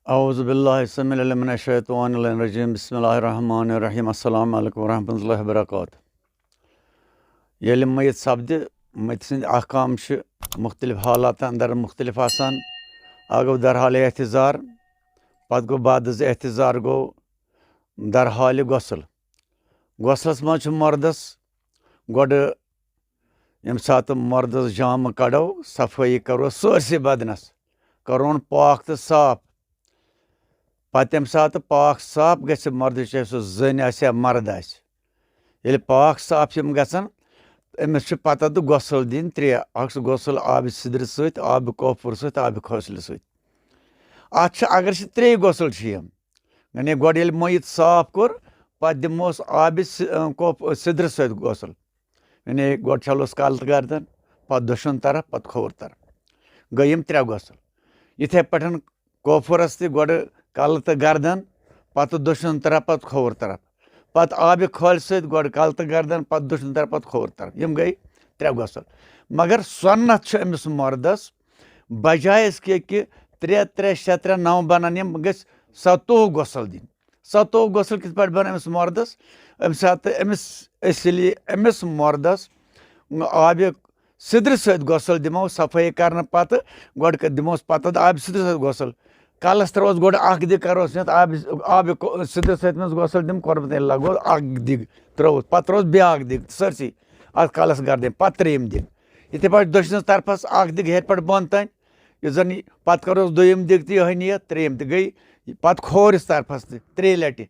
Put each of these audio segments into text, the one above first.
औज़ुबिल्लाहिस्समिनश बिस्मिल्लाहिर्रहमानिर्रहीम अस्सलामु अलैकुम वरहमतुल्लाहि वबरकातुहू। येले मय्यत सपदि मय्यत सन्द अहकाम मुख्तलिफ हालात अंदर मुख्तलिफ आसान। गो दरहाल एहतिजार पत गो बाद एहतिजार गो दरहाल गसल। गसलस मज मर्दस गोड यम सात मर्दस जाम कड़ो सफाई करो सरसे बदनस करोन पाक तो साफ। पत यम सात पाक साफ गि मर्द चाहे सह जन आ मर्द आल पाक साफ यम गसन अमिस पता तो गसल दिन त्रे गसल आब सिदर सत आब कौफर सत आब खौसल सत अगर त्रे गसल यानी गोड मयत साफ कोर पत दिमोस आब सिदर सत गसल यानी गोड छलोस कल तो गर्दन पत दशन तरफ पत खोर तरफ गई त्रे गसल। इथे पे कौफरस तोड कल तो गर्दन पत दशन तरफ पत खोर तरफ पत आब खोल सत गोड कल तो गर्दन पत दशन तरफ पत खोर तरफ यम गई त्रे गसल। मगर सुन्नत अमिस मर्दस बजाय कि त्रे त्रे शे त्रे 9 बनान यम ग 17 गसल दिन 17 गसल कित पे बन अमिस मर्दस अमिस मर्दस आब सिदर सत गसल दिमो सफाई करने पत गोड दिमोस पत आब सिदर सत गसल कलस त्रोस गोड दिग करोस आब सिदर सत मज गसल दिम कोर लगो दिग त्रोस पत त्रोस ब्या दिग सरसी अत कलस गर्दन पत त्रेम दिग इथे पे दशन तरफस दिग हेर पे बन तान जन पत करोस दोम दिग तो यह नियत त्रेम तो गई पत खोरस तरफस त्रे लटि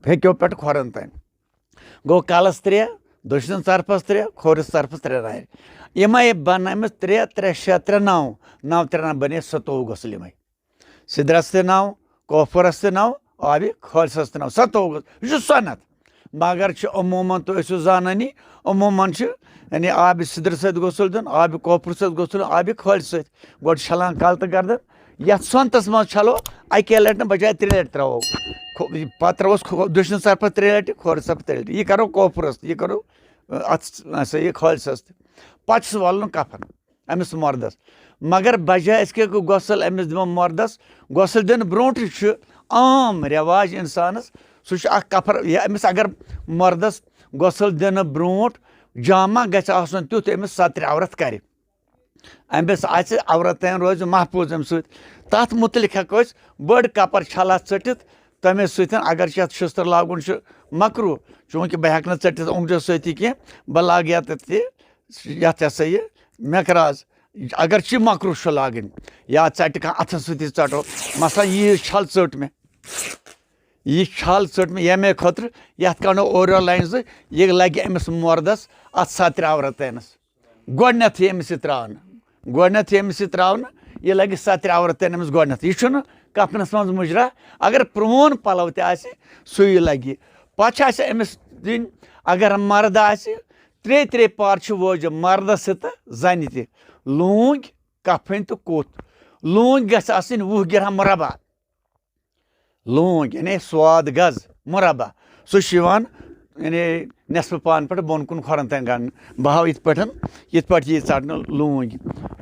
हेक्यो पे खोरन तान गो कलस त्रे दशन तरफस त्रे खोरस तरफस त्रे नार यम बन अमिस त्रे त्रे शे त्रे 9 9 त्रे 9 बने 17 गसल यम सिदरस ते 9 कौफरस ते 9 आब खालसस ते 9 17 गसल यह सनत। मगर अमूमन तो जानी अमूमन यानी आब सिदर सत गसल दिन आब कौफर सत गसल आब खाल सत गोड छलान कल तो गर्दन ये सोनतस मज छलो अके लट बजाय 3 लट त्रो पे त्रोस दशन तरफ 3 लट खोर तरफ 3 लट यह करो कौफरस यह करो अत यह खालसस पे वलन कफन अमिस मर्दस। मगर बजाय गसल अमिस दिमो मर्दस गसल दिन ब्रोट आम रिवाज इंसानस सह कफर अमिस अगर मर्दस गसल दिन ब्रोट जामा गसन तुथ अमिस सत्र औरत कर अमिस औरत रोज महफूज अम सत मुतलिक हेको बड़ कपर छला चटित तमें सतन अगर ये शस्त्र लागुन मकरू चूंकि बह हेक चटित उंगजो सती कह बह लाग ये हसा यह मेकराज अगर मकरू लागन या चट कह अथस सती चटो मसला यह छल चट में यह छल चट में ये खुद ये कड़ो ओरियो लाइन यह लगे अमिस मर्दस अत सत्र औरतनस गोडनथ अमिस त्रावन गोडनथ अमिस त्रावन यह लगे सत्र औरतन अमिस गोडनथ यह कफनस मज मुजरा अगर प्रोन पलव तु लगे पे अमिस दिन अगर मर्द त्रे त्रे पार वोज मर्दस तो जन त लूंग कफन तो कोत लूंग गस आसिन 20 गिरह मुरबा लूंग यानी स्वाद गज मुरबा सह यानी नेसफ पान पे बोन कुन खोरन तन गन बहाव इत पे ये चटन लूंग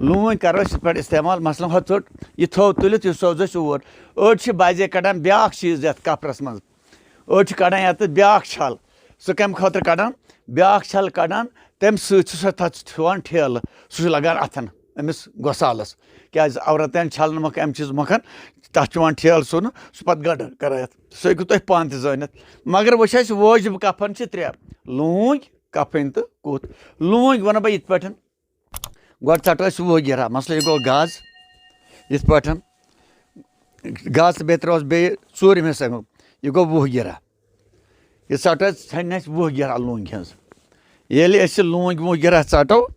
लूंग करो पे इस्तेमाल मसलन हो चोट यह थो तुलित यह सोज ओर अड़ बाजे कड़ान ब्या चीज ये कपरस मज अड़ कड़ान ये ब्या छल सह कम खुद कड़ान ब्या छल कड़ान तम सवान ठेल सह लगान अथन अमिस गोसालस क्या औरतन छलन मख अम चीज मखन तथ ठेल सुन सह पे गड कर सह हेकु तुम पान जानित। मगर वो वोजब कफन 3 लूंग कफन तो कुत लूंग वन बह इत पे गोड चटो 20 गिरह मसला यह गो गाज इत पे गाज बे त्रो बे 4 हिस्सा यह गो 20 गिरह यह चटो छन 20 गिरह लूंग हज ये लूंग 20 गिरह चटो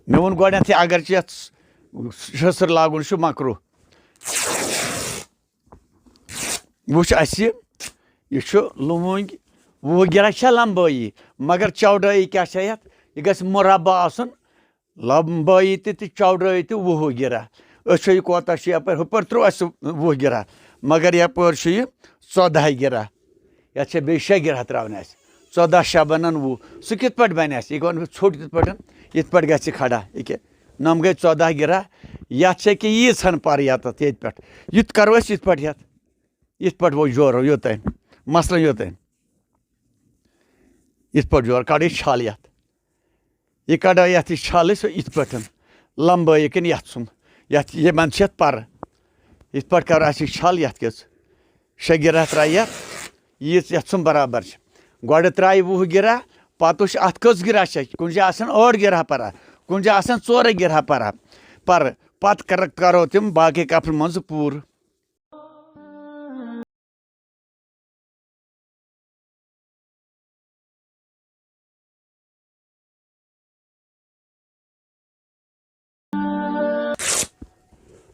मे वो गोडनथ अगर शस्त्र लागुन मकरू वो यह लूंग 20 गिरह लंबाई मगर चौड़ाई क्या यह गस मुरबा आसन लंबाई तो चौड़ाई तो 20 गिरह अच्छे कोता यप हपर त्रो 20 गिरह मगर यप 14 गिरह ये बे 6 गिरह त्रावन 14 6 बनन 20 सह कित पे बन यह वन छोट इत पे ग खड़ा ये नम गई 14 गिरा ये यीन पर ये पे युत करो ये पे वो जोर योतन मसलन योतन ये जोर कड़ छल ये कड़ा ये छल ये पे लंबाई ये सुम ये पर ये करो छल ये 6 गिरा त्रा ये सुम बराबर गो त्रा 20 गिरा पत अत कस गिरा कुन 8 गिरा पर कुन 4 गिरा पर पत करो तम बाकी कपन मज पूर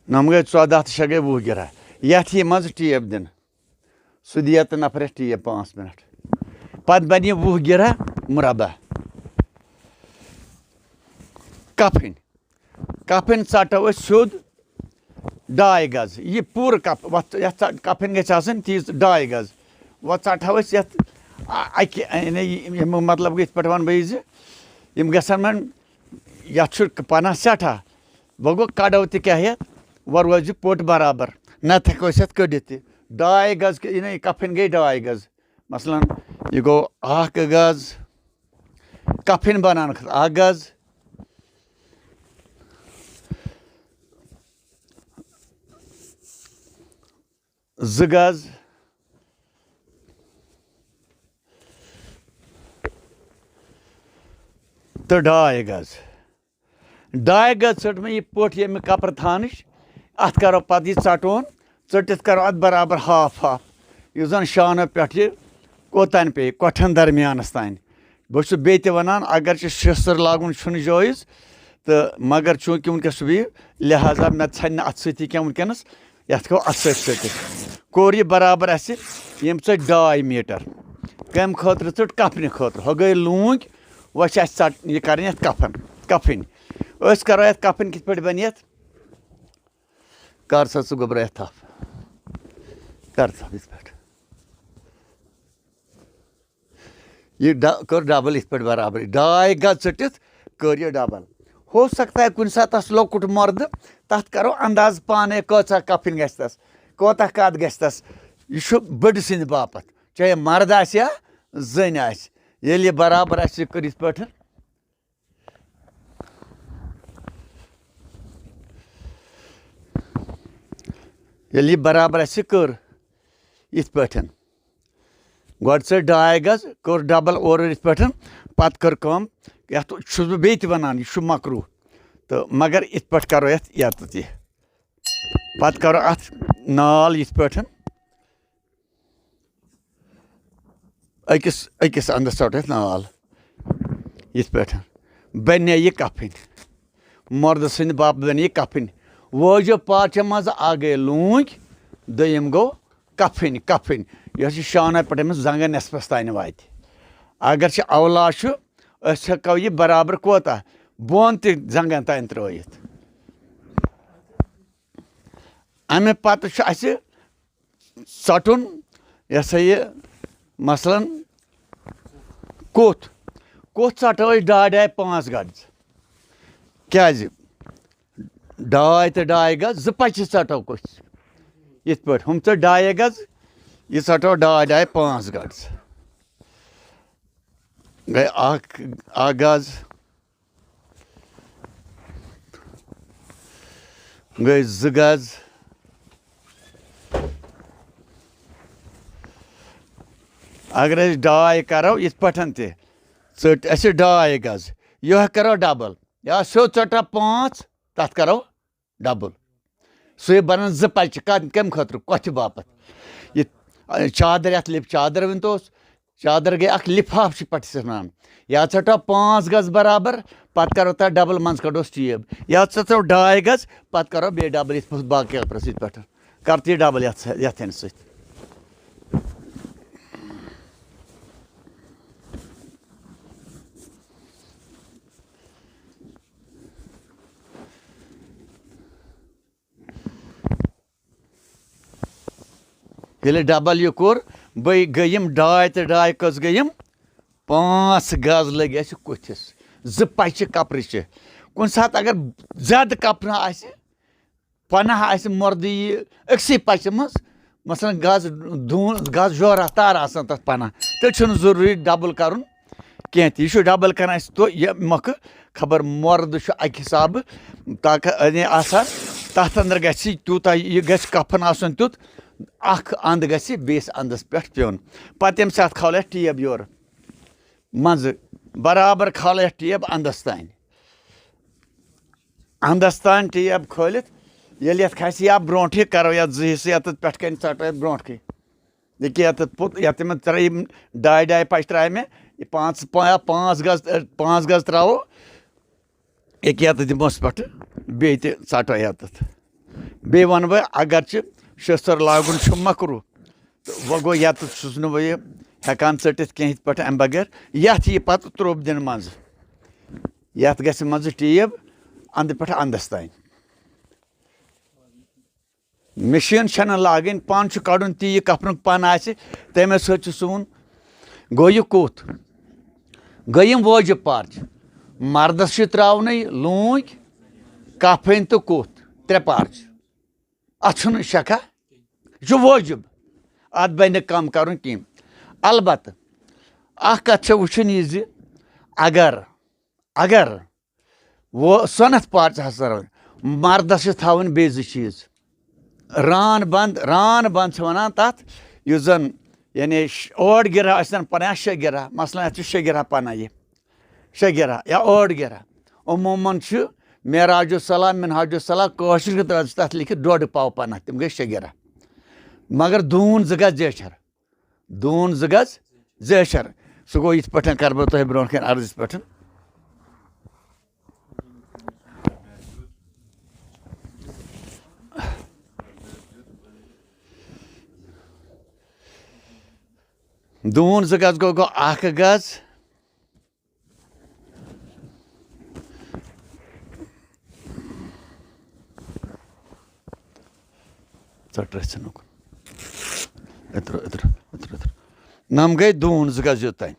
नम गई 14 तो 6 गई 20 गिरा ये मज टेप दिन सह दिया तो नफर टेप 5 मिनट पत बन 20 गिरा मुरबा कफन कफन षटो सोद 2 गज ये पूर कफन गई तीज 2 गज वो षटो मतलब इत पे वन बम गन पना सठा वो गो कड़ो क्या वो रोज पोट बराबर नत हेको कड़ित 2 गज कफन गई 2 गज मसलन यह गो 1 गज कफन बनान 1 गज 2 गज तो 2 गज 2 गज ट में यह पोट ये कपर थान अत करो पत यह षटोन टित करो अत बराबर हाफ यह जन शानो पे कोतान पे कोठन दरमियानस तान बहुत बे वनान अगर शिसर लागुन जायज़ तो मगर चूंकि वनकस भी लिहाजा मे छन अत सती क्या वनकस ये गो अत सटित कोर यह बराबर यम 2 मीटर कम खतर ट कफन खतर हो गई लूंग वो यह कर कफन कफन करो ये कफन कित पे बन कर सा गोबर थप कर थप इत पे यह कर डबल इत पे बराबर 2 गज टित कर यह डबल हो सकता है कुन सात लोकुट मर्द तथ करो अंदाज पाने कचा कफन गस कोता कद गस यह बड़ सिंद बापत चाहे मर्द या जन ये बराबर कर इत पे ये बराबर कर इत पे गोड 2 गज कर डबल और इत पे पत कर कम ये बे वनान यह मकरू तो मगर इत पे करो ये पत करो अत नाल इत पे अकिस अंदस ट नाल इत पे बन यह कफन मर्द सद बाप बन यह कफन वोजो पाच मज आ गई लूंग दोम गो कफन कफन यह शाना पे जंगन नस्पस तान वात अगर अवला हेको यह बराबर कोता बोन तंगन तान त्रित अमे पत सटुन यह सा यह मसलन कोत सटो 2.5 गज क्या 2 तो 2 गज 2 पच सटो कुछ इत पे हम 2 गज यह सटो 2.5 गज गए 1 गज गए 2 गज अगर 2 करो इत पे चट 2 गज यह करो डबल या सो चटा 5 तथ करो डबल सह बन 2 पच कम खतर कथ बापत यह चादर ये लिप चादर वन तो चादर गई लिफाफ पे सनान या चटो 5 गज बराबर पत करो तथ डबल मज कड़ोस टेप या चो 2 गज पत करो बे डबल इत बाकी कपरस इत पे कर यह डबल ये सत ये डबल यह कोर बे गयम 2 तो 2 कस गयम 5 गज लगे कुथस 2 पच कपर कुन सात अगर ज्यादा कपना आसे पनाह आसे मर्द यी अक्सै पचि मज मसलन गज धून गज जोरा तार आसान तथ पनाह तेल छुन जरूरी डबल करुन कह यह डबल कर तो यह मख खबर मर्द अक हिसाब ताकत आसान तथ अंदर गि तूता यह गि कफन आसन तुत अख अंद गि बेस अंदस पे पेन पत यम सात खाल टेब योर मज बराबर खाल टेब अंदस तान टेब खोलित ये खस या ब्रोह करो या हिस्से ये पे कन ट ब्रोह ये पुत ये त्रे डाई पच त्रा मे पाँच गज त्रो ये दिमोस पे बे ट ये बे वन बह अगर शस्त्र लागुन मकरू तो वह गो ये बह हेकान टित कह पे अम बगैर ये पत त्रोब दिन मज ये गज टेब अंद पे अंदस तान मशीन छन लागन पान कड़न ती यह कफन पन आसे तमे सोन गो यह कोत गयम वाजिब पार्च मर्दस त्रावन लूक कफन तो कोत त्रे पार्च अत शका यह वाजिब अत बन कम कर अलबत् कत वुन यह अगर अगर वो सनत पार्च हसा मर्दस थवन बे चीज रान बंद वन तथ जन यानी ओड गिरा पना शे गिरा मसलन शे गिरा पना यह शे गिरा या ओड गिरा अमूमन मेराजुसला मिनहाजुसला कशर तथ लिखित डोड पाव पना तम गई शे गिरा मगर दून ज गज जेशर दून ज गज जेशर सह गो इत पे कर बह तुह ब्रोह कन अर्ज पे दून ज गज गो अख गज नम गई दून ज गज योतान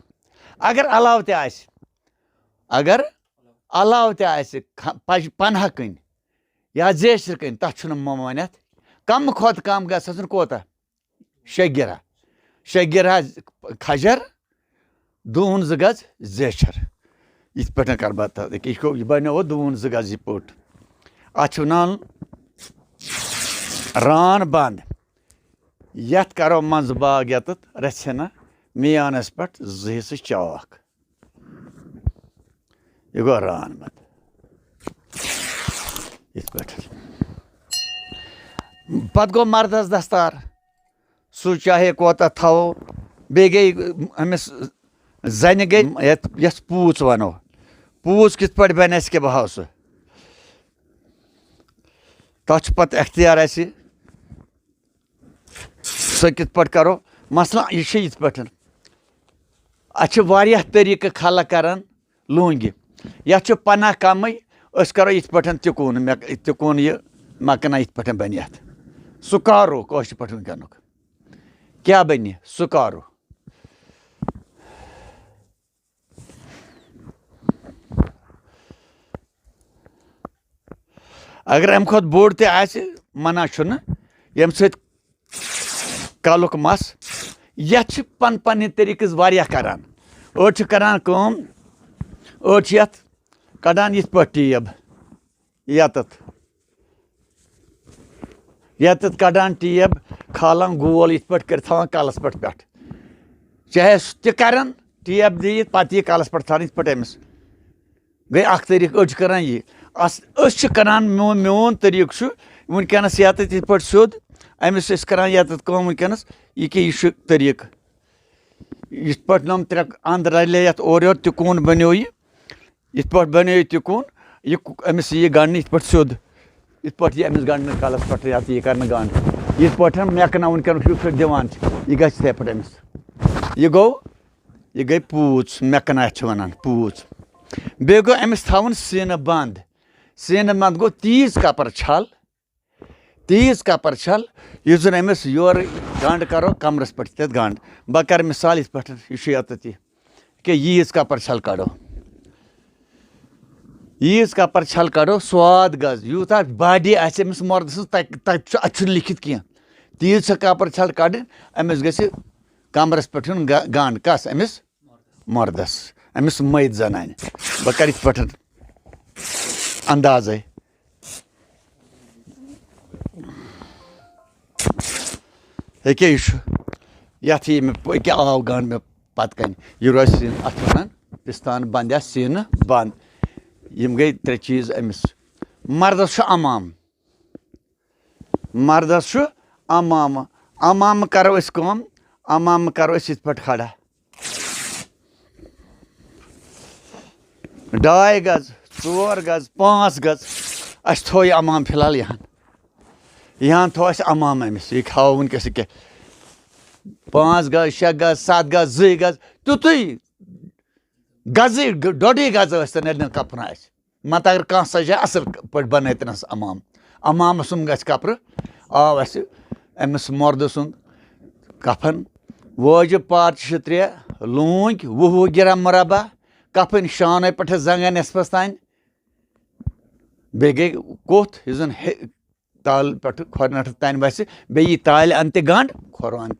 अगर अलाव अगर अलाव पन्हा कन या जेशर कन तथ ममानियत कम खुद कम गसन कोता शे गिरा खजर दून ज गज जेशर इत पे कर यह बनो दून ज गज यह पोट अत वन रान बंद ये करो मज बाग ये रचना मियानस पे हिस्से चौक यह गो रान बंद इत पे गो मर्दस दस्तार सह चाहे कोता थो बे गई अमिस जन गई यस पूछ वनो पूछ कित पे बन के बहाव सह तथ पे अख्तियार सह कित पे करो मसला यह इत पे अ तरीक खल कर लूंगि ये पना कम करो इत पे तिकुन यह मकना इत पे बन सुकारो कश पे वनक क्या बन सुकारो अगर अम खुद बोड़ मना यम सत कलुक मस ये पन पन तरीक करान अड़ करान अड़ कड़ान इत पे टेब ये कड़ान टेब खालान गोल इत पे कर कलस पे चाहे तन टेब दी पे कलस पे थान इत पे अमिस गई अख तरीक अड़ करान यह करान मोन तरीक वनकस ये इत पे सोद अमिस करान ये वनकस यह तरीक इत पे नम त्रे अंद रले और योर तिकुन बनो इत पे बनो तिकुन यह अमिस यह गंड इत पे सोद इत पे यह अमिस गंड कलस पे यह कर गंड इत पे मेकना वनकन दिवान यह गए पे अमिस यह गई पूछ मेकना वन पूछ बे गो अमिस थवन सीन बंद गो तीज कपर छल यह जन अमिस योर गंड करो कमरस पे तथ गंड बह कर मिसाल इत पे यह कि यीज कपर छल कड़ो यीज कपर छल कड़ो स्वाद गज यूता बॉडी आमिस मर्द तक अच्छे लिखित कह तीज सा कपर छल कड़ अमिस ग कमरस पे गंड कस अमिस मर्दस अमिस मैद जनान बह कर पे अंदाजे ये यथ ये मे आव गंड मे पत कन यह रोज सीन अत वन पिस्तान बंद या सीन बंद यम गई 3 चीज अमिस मर्दस अमाम मर्दस अमाम अमाम करो कम अमाम करो इत पे खड़ा 2 गज 4 गज 5 गज अस थो अमाम फिलहाल यहाँ थो अमाम अमिस यह खाओ वनकस क्या 5 गज 6 गज 7 गज 2 गज तुत गज 1.5 गज कपन मत अगर कह सजा असल पे बन तनस अमाम अमाम सुन ग कपर आव अमिस मर्द सुन कफन वाजिब पार 3 लूंग 20 गिराम मुरबा कफन शान पे जंगन नसपस तान बे गई कोथ यह ताल पे खोरनट तान बस बे ताल अन गंड खोर अन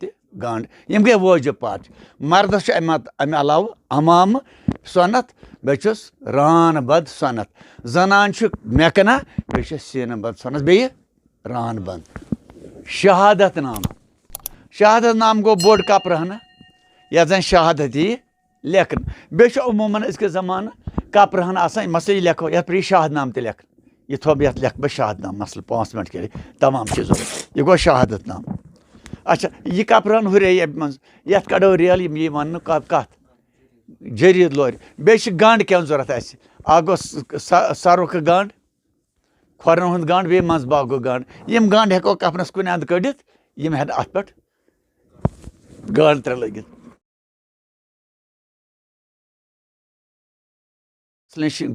गंड यम गई वाजिब पार मर्दस अमे अलाव अमाम सनत बेस रान बद सनत जनान मेकना बे सीन बद सनत बे रान बंद शहादत नाम गो बोड़ कपर हना या जन शहादत यी लेखन बे अमूमन अजक जमान कपर हन आसान मसल यह लेखो ये पे शहादनाम त लेखन यह थो ये लेख बह शहादनाम मसल 5 मिनट कर तमाम चीज़ों यह गो शहादत नाम अच्छा यह कपर हन हुरे मज ये कड़ो रेल ये वन कत जरीद लोर बे गंड क्या जरूरत गो सरुख गंड खोरन हुंद गंड बे मज बागो गंड यम गंड हेको कफनस कुन अंद कड़ित यम हेन अत पे गंड 3 लगित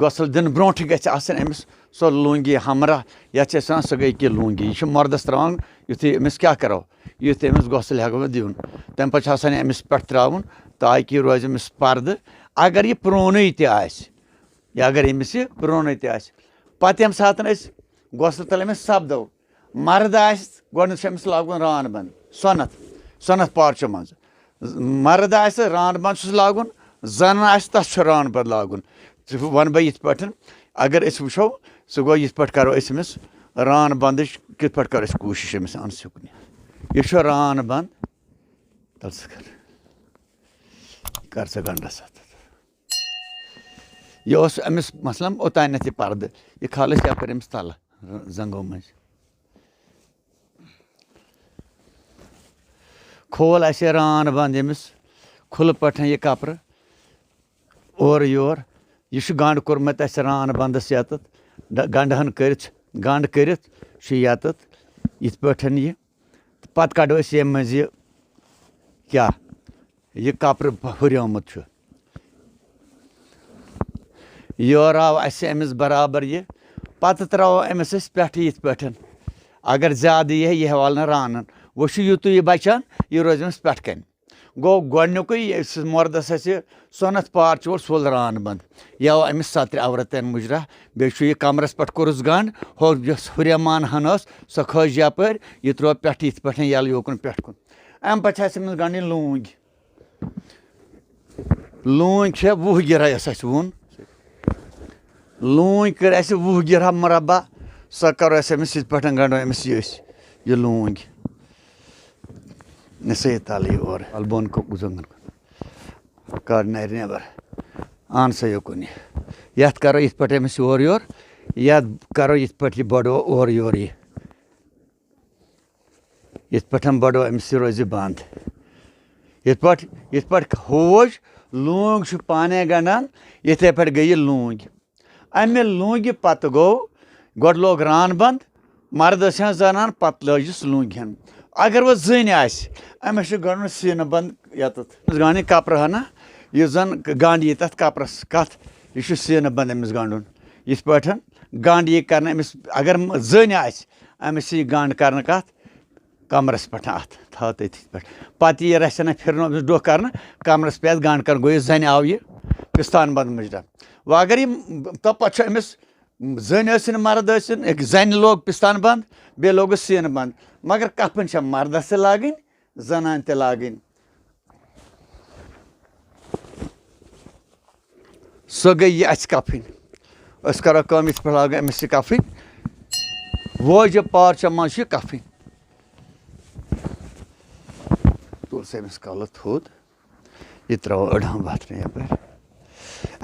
गसल दिन ब्रोट गमिस सो लूंगी हमरा या सह गई कि लूंगी यह मर्दस त्रावन युथे अमिस क्या करो युथे अमिस गसल हेको दिन तम पे अमिस पे त्रावन ताकि रोज अमिस पर्द अगर यह प्रोन या अगर अमिस यह प्रोन पे यम सात गसल तल अमिस सपदो मर्द अमिस लागुन रान बंद सनत पार्च मज मर्द रान बंद लागुन जन तस रान बंद लागुन वन बह ये पे अगर वो सह गो ये करो अमिस रान बंद कित पे करो कोशिश अमिस अन सुकन यह रान बंद तल कर सा गंडस यह अमिस मसलन ओतान पर्द यह खाल यपर अमिस तल जंगों मज खोल रान बंद अमिस खुल पे यह कपर और योर यह गंड कोर्मत रान बंदस यत गंडहन गंड कर यत पे यह पत कड़ो ये मज क्या यह कपर हुरियोमुत योर आव अमिस बराबर यह पत त्रो अमिस पे ये अगर ज्यादा यह वाल रानन वो यूत यह बचान यह रोज अमिस पे कन गो गोक मर्दस सोनत पार सुल रान बंद यह आव अमिस सत्र अवरतन मुजरा बे कमरस पे कोरस गंड हो हुरियमान हन सो खज यपर यह त्रो पे ये पे यल योकुन पे कुन अम पे अमिस गंड लूंग लूंग 20 गिरा वोन लूंग कर 20 गिरा मुरबा सो करो अमिस ये पे गंडो अमिस यह लूंग नसे ताली और अलबोन को गुजंगन कर नेबर आन सा योकुन यथ करो ये पे अमिस और योर या करो ये पे बड़ो और योर ये पे बड़ो अमिस रोज बंद ये पे होज लूंग पाने गंडान इथे पे गई लूंग अमे लूंग पत गो गो लोग रान बंद मर्द जनान पत लजिस लूंग हन अगर वो जन अमिस गंड सीन बंद ये गांड कपर हना यह जन गंड ये तथ कपरस कत यह सीन बंद अमिस गंडुन ये पे गंड ये कर अमिस अगर जन अमिस यह गंड कर कत कमरस पे अत था तथि पे यह रसन फिर डो कर कमरस पे गंड कर गो जन आव यह पिस्तान बंद मुजरा वह अगर तो पे अमिस जन मर्द जन लोग पिस्तान बंद बे लोग सीन बंद मगर कफन मर्दस लागन जनान त लागन सो गई यह कफन करो कम पे लाग अमिस कफन वोज पार्च मज कफन तुल अमिस कल थोद यह त्रो अड़हन वथन यप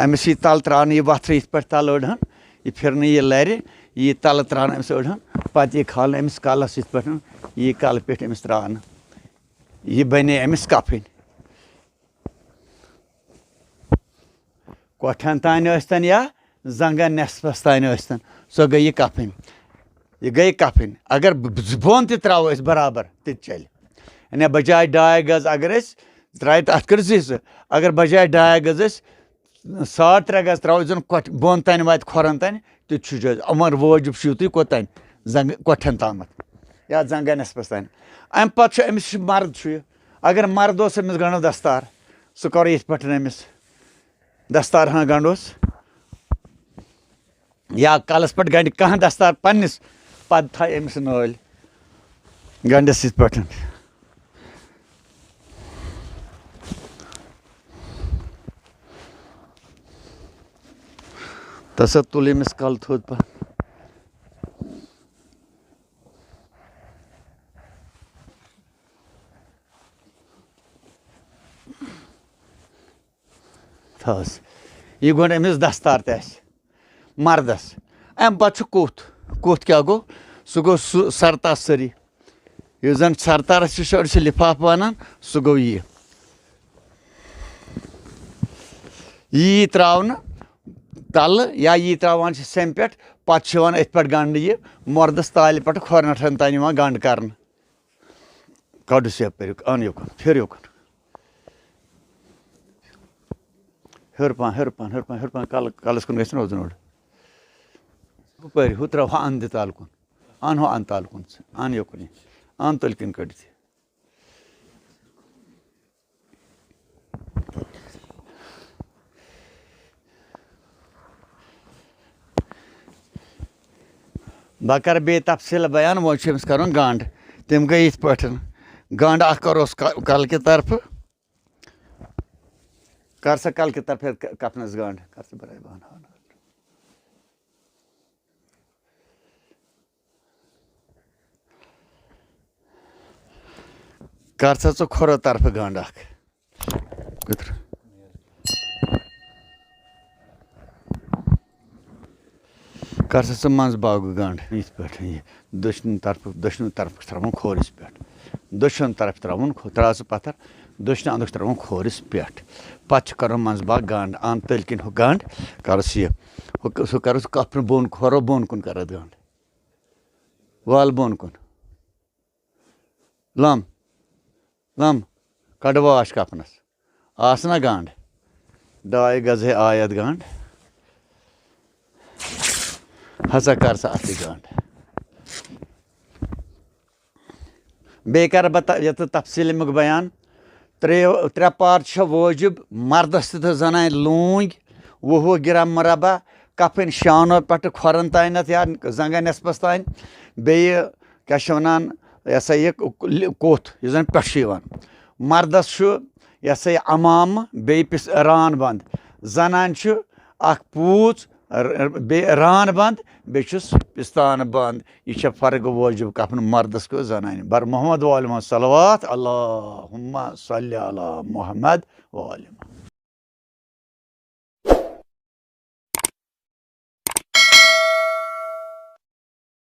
अमिस यह तल त्रान यह वथर इत पे तल अड़हन यह फिर यह लर यह तल त्रान अमिस अड़हन पे यह खाल अमिस कलस इत पे यह कल पे अमिस त्रान यह बने अमिस कफन कोठन तान या जंगन नेसफस तान सो गई कफन यह गई कफन अगर बोन त्रो बराबर त चल यानी बजाय 2.5 गज अगर त्रा अत कर अगर बजाय 2.5 गज 3.5 गज त्रो जन बोन तान वात खोरन तान तुझ अमर वोजुब तुह कोतान जंग कोठन ताम या जंगन नेसफस तान अम पे अमिस मर्द अगर मर्द अमिस गंड दस्तार सह कर इत पे अमिस दस्तार हाँ गंड या कलस पे गंड कह दस्तार पन्निस पद था अमिस नाल गंडस इत पे तस तुल अमिस कल थोद पे थस यह गोन अमिस दस्तार त मर्दस अम पे कुत क्या गो सह गो सरतार सरी यह जन सरतारस लिफाफ वन सह गो यह त्रावन तल या यह त्रावान सेम पे पे अथ पे गंड यह मर्दस ताल पे खोरनठन तान गंड कर कड़स यप अन योकन फिर योकन हर पान कलस कुन gun Rojan ore who throw अन ताल कुन अन हो अन ताल कुन अन योकन अन तल किन कड़ बह कर बे तफसील बयान वो कर गंड तम गई इत पे गंड करोस कल के तरफ कर सा कल की तरफ कफनस गंड कर सा बराबर बहन कर सा चो खोरो तरफ गंड कर सा मज बाग गंड इत पे दशन तरफ त्रावन खोरिस पे दशन तरफ त्रावन त्रा पत्थर दशन अंदर त्रावन खोरिस पे पे कर मज बाग गंड अन तल किन हु गंड करस यह सह कर कफन बोन खोरो बोन कुन कर गंड वाल बोन कुन लम लम कड़ वाश कफनस आसना गंड 2.5 गज है आयत गंड हसा कर सा अत गंड बे कर बह तफसील अमुक बयान 3 पार्ट वोजुब मर्दस तो जनान लूंग 20 ग्राम मरबा कफन शानो पे खोरन तान या जंगन नेसपस तान बे क्या वन यह सा यह कोथ यह जन पे मर्दस यह सा यह अमाम बे रान बंद जनान पूच बे रान बंद बे पिस्तान बंद यह फर्क वोजुब कफन मर्दस को जनान बर मोहम्मद वाल सलवात अल्लाहुम्मा सल्ली अला मुहम्मद वाल